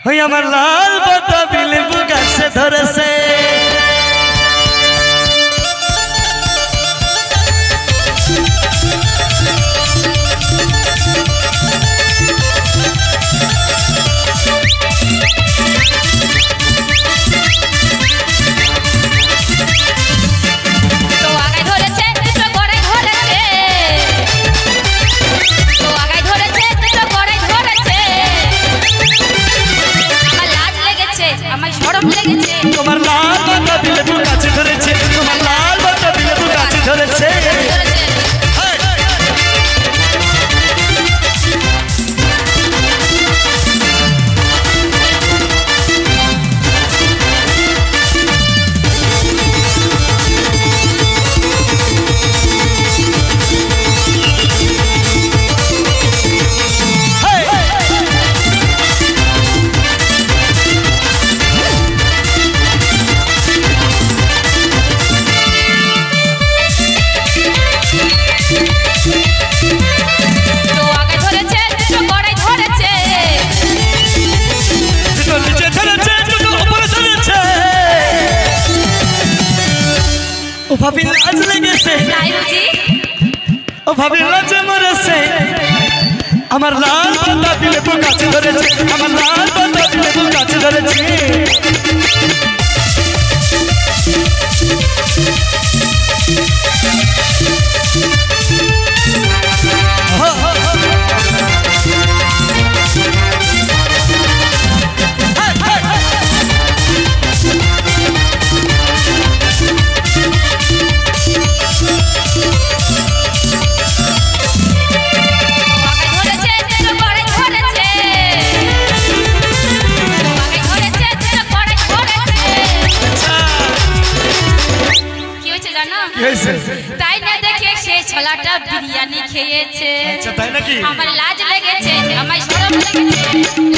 হই আমার লাল পাতা বিলেবু গাছে ধরেছে তোমার লাল পাতা বিলেবু গাছে ধরেছে তোমার লাল পাতা বিলেবু গাছে ধরেছে ও ভাবি লাজ লেগেছে ও ভাবি লাজ মরেছে আমার লাল পাতা বিলেবু গাছে ধরেছে আমার লাল পাতা বিলেবু গাছে ধরেছে তাই না দেখে সে ছোলাটা বিরিয়ানি খেয়েছে। আচ্ছা তাই নাকি? আমার লাজ লেগেছে, আমার শরম লেগেছে।